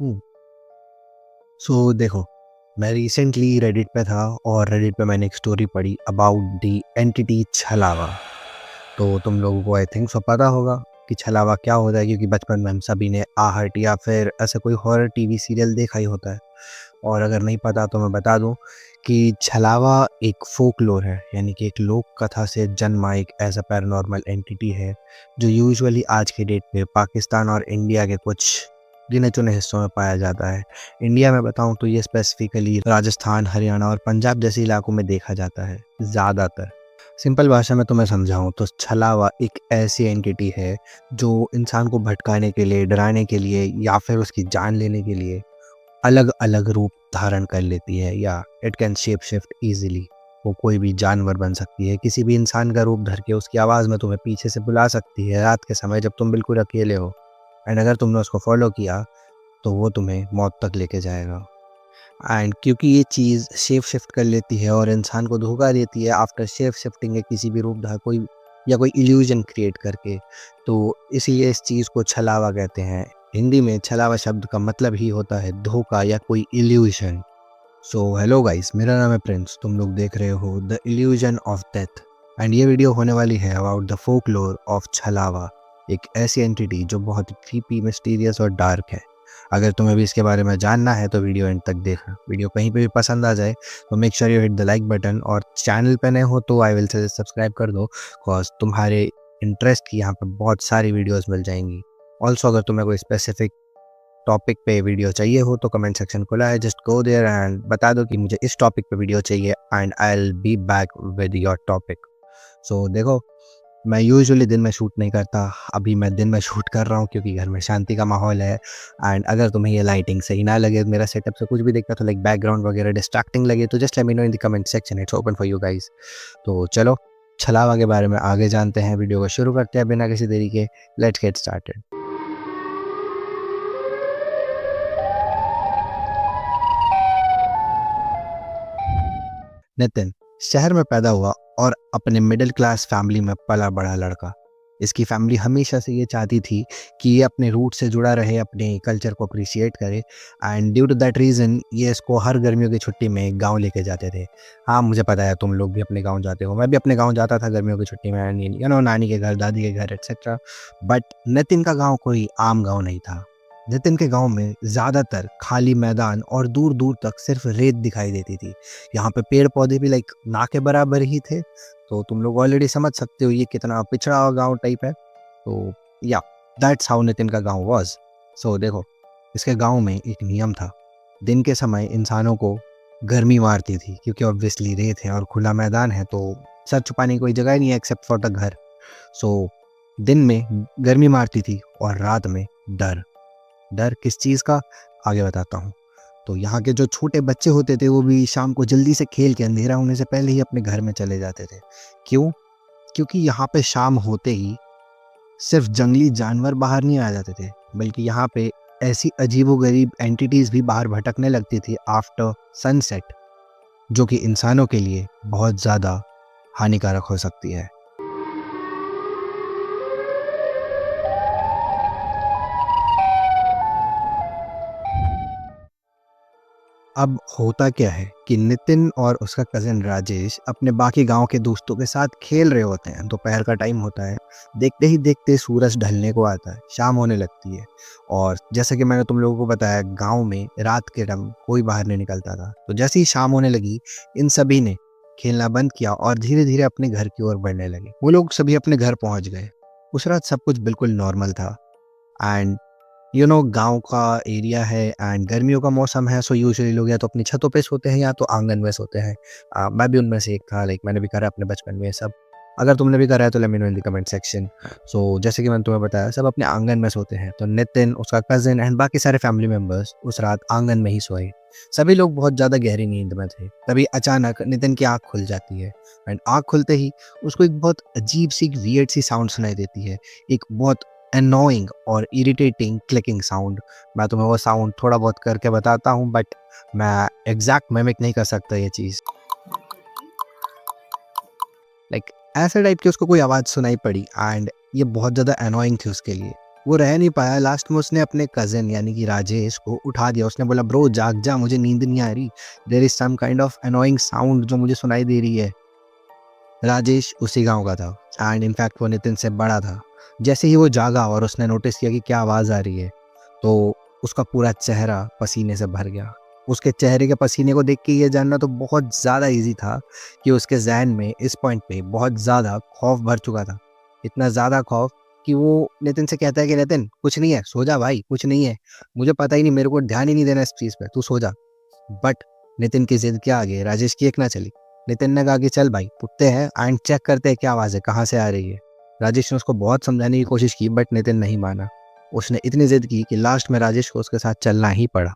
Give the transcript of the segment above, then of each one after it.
हुँ। सो देखो, मैं recently Reddit पे था और रेडिट पे मैंने एक स्टोरी पढ़ी अबाउट द एंटिटी छलावा। तो तुम लोगों को आई थिंक सो पता होगा कि छलावा क्या होता है, क्योंकि बचपन में हम सभी ने आहट या फिर ऐसा कोई हॉरर टीवी सीरियल देखा ही होता है। और अगर नहीं पता तो मैं बता दूं कि छलावा एक फोकलोर है, यानी कि एक लोक कथा से जन्मा एक ऐसा पैरानॉर्मल एंटिटी है जो यूजुअली आज के डेट पे पाकिस्तान और इंडिया के कुछ गिने चुने हिस्सों में पाया जाता है। इंडिया में बताऊं तो ये स्पेसिफिकली राजस्थान, हरियाणा और पंजाब जैसे इलाकों में देखा जाता है ज़्यादातर। सिंपल भाषा में तुम्हें समझाऊं तो छलावा एक ऐसी एंटिटी है जो इंसान को भटकाने के लिए, डराने के लिए या फिर उसकी जान लेने के लिए अलग अलग रूप धारण कर लेती है, या it can shape shift easily. वो कोई भी जानवर बन सकती है, किसी भी इंसान का रूप धर के उसकी आवाज़ में तुम्हें पीछे से बुला सकती है रात के समय जब तुम बिल्कुल अकेले हो। एंड अगर तुमने उसको फॉलो किया तो वो तुम्हें मौत तक लेके जाएगा। एंड क्योंकि ये चीज़ शेप शिफ्ट कर लेती है और इंसान को धोखा देती है आफ्टर शेप शिफ्टिंग है, किसी भी रूप धार कोई या कोई इल्यूजन क्रिएट करके, तो इसीलिए इस चीज़ को छलावा कहते हैं। हिंदी में छलावा शब्द का मतलब ही होता है धोखा या कोई इल्यूजन। सो हेलो गाइस, मेरा नाम है प्रिंस, तुम लोग देख रहे हो the illusion of death. And ये वीडियो होने वाली है अबाउट द फोकलोर ऑफ छलावा, एक ऐसी एंटिटी जो बहुत क्रीपी, मिस्टीरियस और डार्क है। अगर तुम्हें भी इसके बारे में जानना है तो वीडियो एंड तक देखना। वीडियो कहीं पे भी पसंद आ जाए तो make sure you hit the like button, और चैनल पे नए हो तो आई विल सजेस्ट सब्सक्राइब कर दो, बिकॉज तुम्हारे इंटरेस्ट की यहाँ पे बहुत सारी वीडियोस मिल जाएंगी। ऑल्सो अगर तुम्हें कोई स्पेसिफिक टॉपिक पे वीडियो चाहिए हो तो कमेंट सेक्शन खुला है, जस्ट गो देयर एंड बता दो कि मुझे इस टॉपिक पे वीडियो चाहिए and I will be back with your topic. So देखो, मैं यूजुअली दिन में शूट नहीं करता, अभी मैं दिन में शूट कर रहा हूँ क्योंकि घर में शांति का माहौल है। एंड अगर तुम्हें ये लाइटिंग सही ना लगे, मेरा सेटअप से कुछ भी दिखता तो लाइक बैकग्राउंड वगैरह डिस्ट्रैक्टिंग लगे, तो just let me know in the comment section, it's open for you guys. तो चलो छलावा के बारे में आगे जानते हैं, वीडियो को शुरू करते हैं बिना किसी देरी के। Let's get started. नितिन शहर में पैदा हुआ और अपने मिडिल क्लास फैमिली में पला बड़ा लड़का। इसकी फैमिली हमेशा से ये चाहती थी कि ये अपने रूट से जुड़ा रहे, अपने कल्चर को अप्रिशिएट करे। And due to that reason ये इसको हर गर्मियों की छुट्टी में गांव लेके जाते थे। हाँ, मुझे पता है तुम लोग भी अपने गांव जाते हो, मैं भी अपने गांव जाता था गर्मियों की छुट्टी में, नानी के घर, दादी के घर एक्सेट्रा। बट नितिन का गांव कोई आम गांव नहीं था। नितिन के गांव में ज़्यादातर खाली मैदान और दूर दूर तक सिर्फ रेत दिखाई देती थी। यहाँ पे पेड़ पौधे भी लाइक ना के बराबर ही थे। तो तुम लोग ऑलरेडी समझ सकते हो ये कितना पिछड़ा हुआ गांव टाइप है। तो या दैट्स हाउ नितिन का गांव वाज। सो देखो, इसके गांव में एक नियम था। दिन के समय इंसानों को गर्मी मारती थी, क्योंकि ऑब्वियसली रेत है और खुला मैदान है, तो सर छुपाने की कोई जगह ही नहीं है एक्सेप्ट फॉर द घर। सो दिन में गर्मी मारती थी और रात में डर। डर किस चीज़ का, आगे बताता हूँ। तो यहाँ के जो छोटे बच्चे होते थे वो भी शाम को जल्दी से खेल के अंधेरा होने से पहले ही अपने घर में चले जाते थे। क्यों? क्योंकि यहाँ पे शाम होते ही सिर्फ जंगली जानवर बाहर नहीं आ जाते थे, बल्कि यहाँ पे ऐसी अजीबोगरीब एंटिटीज़ भी बाहर भटकने लगती थी आफ्टर सनसेट, जो कि इंसानों के लिए बहुत ज़्यादा हानिकारक हो सकती है। अब होता क्या है कि नितिन और उसका कज़न राजेश अपने बाकी गांव के दोस्तों के साथ खेल रहे होते हैं। दोपहर का टाइम होता है, देखते ही देखते सूरज ढलने को आता है, शाम होने लगती है। और जैसे कि मैंने तुम लोगों को बताया, गांव में रात के टाइम कोई बाहर नहीं निकलता था। तो जैसे ही शाम होने लगी, इन सभी ने खेलना बंद किया और धीरे धीरे अपने घर की ओर बढ़ने लगे। वो लोग सभी अपने घर पहुंच गए। उस रात सब कुछ बिल्कुल नॉर्मल था। एंड गाँव का एरिया है एंड गर्मियों का मौसम है, सो यूजुअली लोग या तो अपनी छतों पे सोते हैं या तो आंगन में सोते हैं। मैं भी उनमें से एक था, लाइक मैंने भी करा अपने बचपन में ये सब। अगर तुमने भी करा है तो let me know in the comment section. So जैसे कि मैंने तुम्हें बताया, सब अपने आंगन में सोते हैं, तो नितिन, उसका कज़न एंड बाकी सारे फैमिली मेम्बर्स उस रात आंगन में ही सोए। सभी लोग बहुत ज़्यादा गहरी नींद में थे। तभी अचानक नितिन की आँख खुल जाती है। एंड आँख खुलते ही उसको एक बहुत अजीब सी, वियर्ड सी साउंड सुनाई देती है। एक बहुत अननोइंग और इरिटेटिंग क्लिकिंग साउंड। मैं तुम्हें वो साउंड थोड़ा बहुत करके बताता हूँ, बट मैं एग्जैक्ट मिमिक नहीं कर सकता ये चीज़। लाइक ऐसे टाइप की उसको कोई आवाज़ सुनाई पड़ी एंड ये बहुत ज़्यादा अननोइंग थी उसके लिए। वो रह नहीं पाया, लास्ट में उसने अपने कज़िन यानी कि राजेश को उठा दिया। उसने बोला, "ब्रो जाग जा, मुझे नींद नहीं आ रही। There is some kind of annoying sound जो मुझे सुनाई दे रही है।" राजेश उसी गाँव का था एंड इनफैक्ट वो नितिन से बड़ा था। जैसे ही वो जागा और उसने नोटिस किया कि क्या आवाज़ आ रही है, तो उसका पूरा चेहरा पसीने से भर गया। उसके चेहरे के पसीने को देख के ये जानना तो बहुत ज़्यादा ईज़ी था कि उसके ज़हन में इस पॉइंट पे बहुत ज़्यादा खौफ़ भर चुका था। इतना ज़्यादा खौफ़ कि वो नितिन से कहता है कि नितिन कुछ नहीं है, सो जा भाई, कुछ नहीं है। मुझे पता ही नहीं, मेरे को ध्यान ही नहीं देना इस चीज़ पे, तू सो जा। बट नितिन की ज़िद के आगे राजेश की एक ना चली। नितिन ने कहा कि चल भाई उठते हैं एंड चेक करते हैं क्या आवाज़ है, कहाँ से आ रही है। राजेश ने उसको बहुत समझाने की कोशिश की बट नितिन नहीं माना। उसने इतनी ज़िद की कि लास्ट में राजेश को उसके साथ चलना ही पड़ा।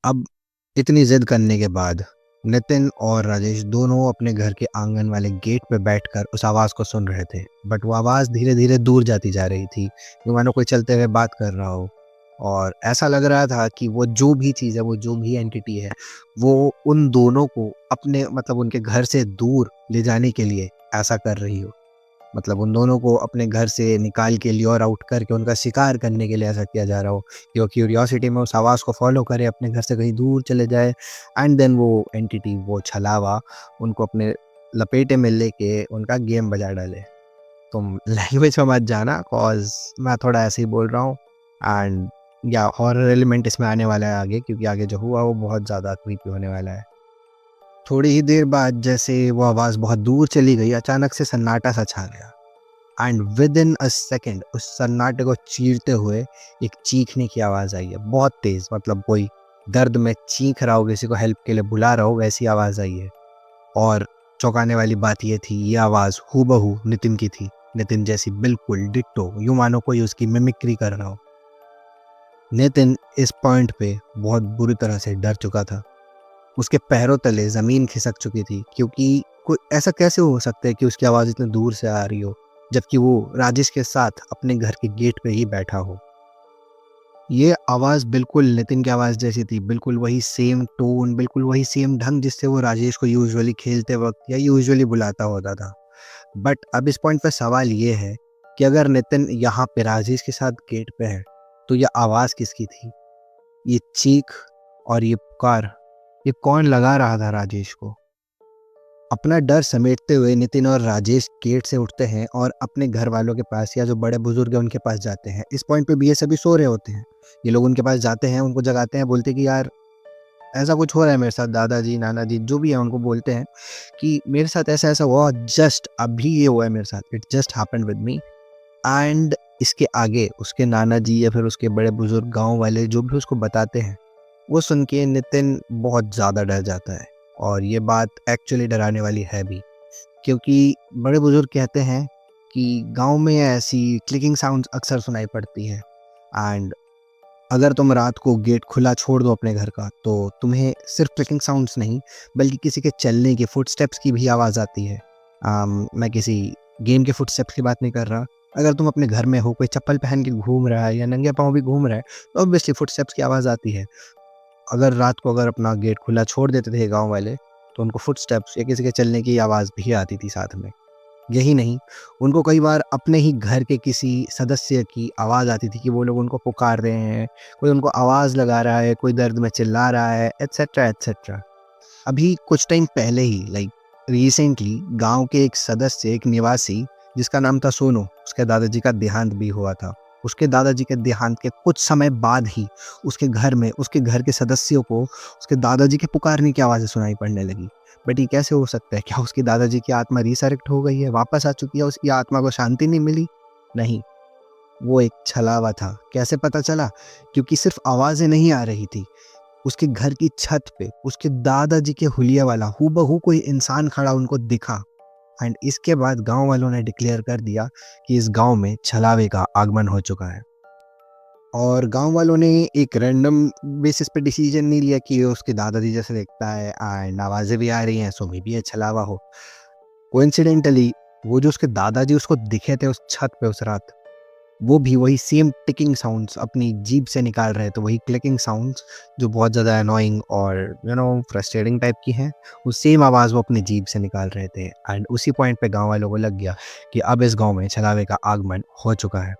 अब इतनी ज़िद करने के बाद नितिन और राजेश दोनों अपने घर के आंगन वाले गेट पे बैठकर उस आवाज़ को सुन रहे थे। बट वो आवाज़ धीरे-धीरे दूर जाती जा रही थी, यूँ मानो कोई चलते हुए बात कर रहा हो। और ऐसा लग रहा था कि वो जो भी चीज़ है, वो जो भी एंटिटी है, वो उन दोनों को अपने मतलब उनके घर से दूर ले जाने के लिए ऐसा कर रही हो। मतलब उन दोनों को अपने घर से निकाल के ल्योर आउट करके उनका शिकार करने के लिए ऐसा किया जा रहा हो कि वो क्यूरियोसिटी में उस आवाज़ को फ़ॉलो करे, अपने घर से कहीं दूर चले जाए एंड देन वो एंटिटी, वो छलावा उनको अपने लपेटे में लेके उनका गेम बजा डाले। तुम लैंग्वेज में मत जाना कॉज़ मैं थोड़ा ऐसे ही बोल रहा हूँ एंड या हॉरर एलिमेंट इसमें आने वाला है आगे, क्योंकि आगे जो हुआ वो बहुत ज़्यादा क्रीपी होने वाला है। थोड़ी ही देर बाद जैसे वो आवाज़ बहुत दूर चली गई, अचानक से सन्नाटा सा छा गया। And with in a second उस सन्नाटे को चीरते हुए एक चीखने की आवाज़ आई है, बहुत तेज़, मतलब कोई दर्द में चीख रहा हो, किसी को हेल्प के लिए बुला रहा हो, वैसी आवाज़ आई है। और चौंकाने वाली बात ये थी, ये आवाज़ हूबहू नितिन की थी। नितिन जैसी बिल्कुल डिट्टो, यूँ मानो कोई उसकी मिमिक्री कर रहा हो। नितिन इस पॉइंट पे बहुत बुरी तरह से डर चुका था। उसके पैरों तले ज़मीन खिसक चुकी थी, क्योंकि कोई ऐसा कैसे हो सकता है कि उसकी आवाज़ इतनी दूर से आ रही हो, जबकि वो राजेश के साथ अपने घर के गेट पे ही बैठा हो। ये आवाज़ बिल्कुल नितिन की आवाज़ जैसी थी, बिल्कुल वही सेम टोन, बिल्कुल वही सेम ढंग जिससे वो राजेश को यूजुअली खेलते वक़्त या यूजुअली बुलाता होता था। बट अब इस पॉइंट पे सवाल ये है कि अगर नितिन यहाँ पे राजेश के साथ गेट पे है, तो ये आवाज़ किसकी थी? ये चीख और ये पुकार, ये कौन लगा रहा था राजेश को? अपना डर समेटते हुए नितिन और राजेश गेट से उठते हैं और अपने घर वालों के पास या जो बड़े बुजुर्ग हैं उनके पास जाते हैं। इस पॉइंट पे भी ये सभी सो रहे होते हैं। ये लोग उनके पास जाते हैं, उनको जगाते हैं, बोलते हैं कि यार ऐसा कुछ हो रहा है मेरे साथ, दादाजी, नाना जी जो भी है उनको बोलते हैं कि मेरे साथ ऐसा-ऐसा हुआ, जस्ट अभी ये हुआ है मेरे साथ, it just happened with me. And इसके आगे उसके नाना जी या फिर उसके बड़े बुजुर्ग गाँव वाले जो भी उसको बताते हैं, वो सुन के नितिन बहुत ज़्यादा डर जाता है। और ये बात एक्चुअली डराने वाली है भी, क्योंकि बड़े-बुजुर्ग कहते हैं कि गाँव में ऐसी क्लिकिंग साउंड्स अक्सर सुनाई पड़ती हैं एंड अगर तुम रात को गेट खुला छोड़ दो अपने घर का, तो तुम्हें सिर्फ क्लिकिंग साउंड्स नहीं, बल्कि किसी के चलने के फुटस्टेप्स की भी आवाज़ आती है। मैं किसी गेम के फुटस्टेप्स की बात नहीं कर रहा। अगर तुम अपने घर में हो, कोई चप्पल पहन के घूम रहा है या नंगे पाँव भी घूम रहा है, तो ऑब्वियसली फुटस्टेप्स की आवाज़ आती है। अगर रात को अगर अपना गेट खुला छोड़ देते थे गाँव वाले, तो उनको फुटस्टेप्स या किसी के चलने की आवाज़ भी आती थी साथ में। यही नहीं, उनको कई बार अपने ही घर के किसी सदस्य की आवाज़ आती थी कि वो लोग उनको पुकार रहे हैं, कोई उनको आवाज़ लगा रहा है, कोई दर्द में चिल्ला रहा है, एटसेट्रा, एटसेट्रा। अभी कुछ टाइम पहले ही लाइक रिसेंटली गाँव के एक सदस्य, एक निवासी जिसका नाम था सोनू, उसके दादाजी का देहांत भी हुआ था। उसके दादाजी के देहांत के कुछ समय बाद ही उसके घर में, उसके घर के सदस्यों को उसके दादाजी के पुकारने की आवाज़ें सुनाई पड़ने लगी। बट ये कैसे हो सकता है? क्या उसके दादाजी की आत्मा रिसरेक्ट हो गई है, वापस आ चुकी है, उसकी आत्मा को शांति नहीं मिली? नहीं, वो एक छलावा था। कैसे पता चला? क्योंकि सिर्फ़ आवाज़ें नहीं आ रही थी। उसके घर की छत पे उसके दादाजी के हुलिया वाला हूबहू कोई इंसान खड़ा उनको दिखा एंड इसके बाद गाँव वालों ने डिक्लेयर कर दिया कि इस गाँव में छलावे का आगमन हो चुका है। और गाँव वालों ने एक रैंडम बेसिस पे डिसीजन नहीं लिया कि ये उसके दादाजी जैसे दिखता है एंड आवाज़ें भी आ रही हैं, सो मे बी ये छलावा हो। कोइंसिडेंटली वो जो उसके दादाजी उसको दिखे थे उस छत पे उस रात, वो भी वही सेम टिकिंग साउंड्स अपनी जीभ से निकाल रहे थे, वही क्लिकिंग साउंड्स जो बहुत ज़्यादा अनोइंग और फ्रस्ट्रेटिंग टाइप की हैं, वो सेम आवाज़ वो अपनी जीभ से निकाल रहे थे। एंड उसी पॉइंट पे गाँव वालों को लग गया कि अब इस गाँव में छलावे का आगमन हो चुका है।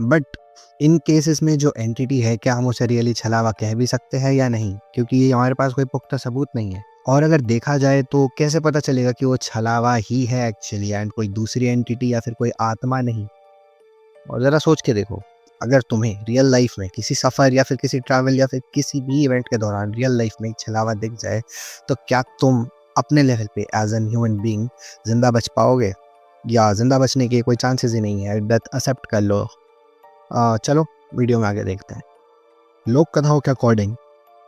बट इन केसेस में जो एंटिटी है, क्या हम उसे रियली छलावा कह भी सकते हैं या नहीं? क्योंकि ये हमारे पास कोई पुख्ता सबूत नहीं है। और अगर देखा जाए तो कैसे पता चलेगा कि वो छलावा ही है एक्चुअली एंड कोई दूसरी एंटिटी या फिर कोई आत्मा नहीं? और ज़रा सोच के देखो, अगर तुम्हें रियल लाइफ में किसी सफ़र या फिर किसी ट्रैवल या फिर किसी भी इवेंट के दौरान रियल लाइफ में एक छलावा दिख जाए, तो क्या तुम अपने लेवल पे एज़ एन ह्यूमन बीइंग ज़िंदा बच पाओगे? या ज़िंदा बचने के कोई चांसेस ही नहीं है, डेथ एक्सेप्ट कर लो। चलो वीडियो में आगे देखते हैं। लोक कथाओं के अकॉर्डिंग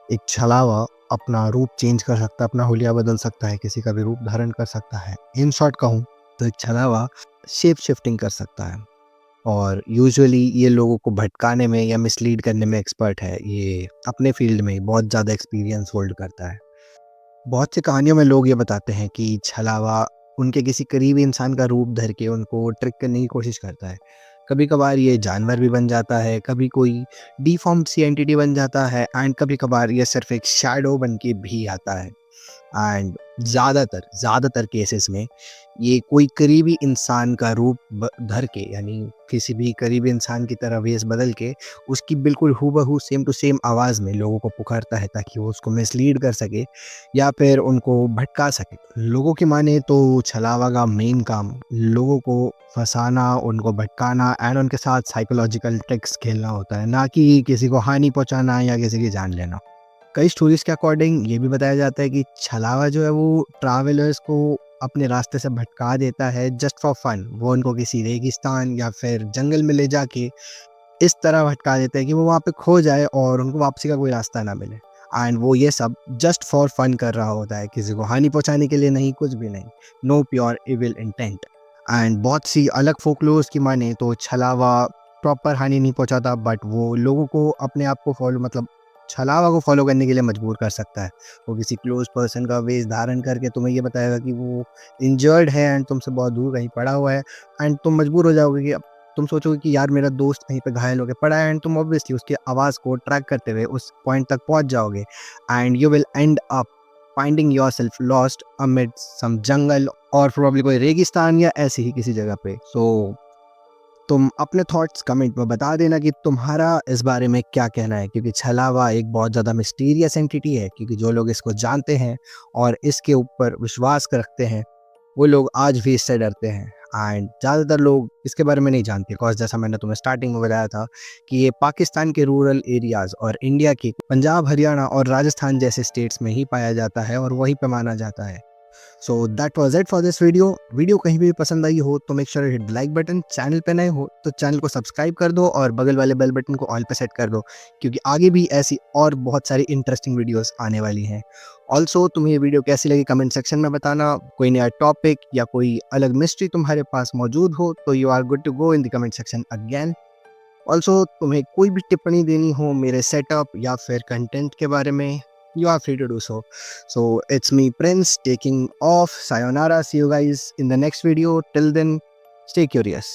एक छलावा अपना रूप चेंज कर सकता है, अपना हुलिया बदल सकता है, किसी का भी रूप धारण कर सकता है। इन शॉर्ट कहूँ तो एक छलावा शेप शिफ्टिंग कर सकता है और यूजुअली ये लोगों को भटकाने में या मिसलीड करने में एक्सपर्ट है। ये अपने फील्ड में बहुत ज़्यादा एक्सपीरियंस होल्ड करता है। बहुत सी कहानियों में लोग ये बताते हैं कि छलावा उनके किसी करीबी इंसान का रूप धर के उनको ट्रिक करने की कोशिश करता है। कभी-कभार ये जानवर भी बन जाता है, कभी कोई डिफ़ॉर्म्ड सी एंटिटी बन जाता है एंड कभी-कभार ये सिर्फ़ एक शैडो बन के भी आता है। एंड ज़्यादातर केसेस में ये कोई करीबी इंसान का रूप धर के, यानी किसी भी करीबी इंसान की तरह वेश बदल के उसकी बिल्कुल हूबहू सेम टू सेम आवाज़ में लोगों को पुकारता है ताकि वो उसको मिसलीड कर सके या फिर उनको भटका सके। लोगों की माने तो छलावा का मेन काम लोगों को फंसाना, उनको भटकाना एंड उनके साथ साइकोलॉजिकल ट्रिक्स खेलना होता है, ना कि किसी को हानि पहुंचाना या किसी की जान लेना। कई स्टोरीज के अकॉर्डिंग ये भी बताया जाता है कि छलावा जो है वो ट्रैवलर्स को अपने रास्ते से भटका देता है जस्ट फॉर फन। वो उनको किसी रेगिस्तान या फिर जंगल में ले जाके इस तरह भटका देता है कि वो वहाँ पे खो जाए और उनको वापसी का कोई रास्ता ना मिले। एंड वो ये सब जस्ट फॉर फन कर रहा होता है, किसी को हानि पहुंचाने के लिए नहीं, कुछ भी नहीं। No pure evil intent. And बहुत सी अलग फोकलोर्स की माने तो छलावा प्रॉपर हानि नहीं पहुंचाता, बट वो लोगों को अपने आप को फॉलो छलावा को फॉलो करने के लिए मजबूर कर सकता है। वो किसी क्लोज पर्सन का वेश धारण करके तुम्हें ये बताएगा कि वो इंजर्ड है एंड तुमसे बहुत दूर कहीं पड़ा हुआ है एंड तुम मजबूर हो जाओगे कि अब तुम सोचोगे कि यार मेरा दोस्त कहीं पे घायल होके पड़ा है एंड तुम ऑब्वियसली उसकी आवाज़ को ट्रैक करते हुए उस पॉइंट तक पहुंच जाओगे and you will end up finding yourself lost amid some jungle और प्रोबब्ली कोई रेगिस्तान या ऐसी ही किसी जगह पे। सो तुम अपने थॉट्स कमेंट में बता देना कि तुम्हारा इस बारे में क्या कहना है, क्योंकि छलावा एक बहुत ज़्यादा मिस्टीरियस एंटिटी है। क्योंकि जो लोग इसको जानते हैं और इसके ऊपर विश्वास रखते हैं, वो लोग आज भी इससे डरते हैं एंड ज़्यादातर लोग इसके बारे में नहीं जानते। बिकॉज जैसा मैंने तुम्हें स्टार्टिंग में बताया था कि ये पाकिस्तान के रूरल एरियाज़ और इंडिया के पंजाब, हरियाणा और राजस्थान जैसे स्टेट्स में ही पाया जाता है और वहीं पे माना जाता है। So that was it for this video कहीं भी पसंद आई हो तो make sure hit like button. Channel पे नए हो तो चैनल को सब्सक्राइब कर दो और बगल वाले बेल बटन को ऑल पे सेट कर दो, क्योंकि आगे भी ऐसी और बहुत सारी इंटरेस्टिंग वीडियोस आने वाली हैं। ऑल्सो तुम्हें ये वीडियो कैसी लगी कमेंट सेक्शन में बताना। कोई नया टॉपिक या कोई अलग मिस्ट्री तुम्हारे पास मौजूद हो तो you are good to go in the comment section again. Also तुम्हें कोई भी टिप्पणी देनी हो मेरे सेटअप या फिर कंटेंट के बारे में, you are free to do so. So it's me Prince taking off. Sayonara. See you guys in the next video. Till then, stay curious.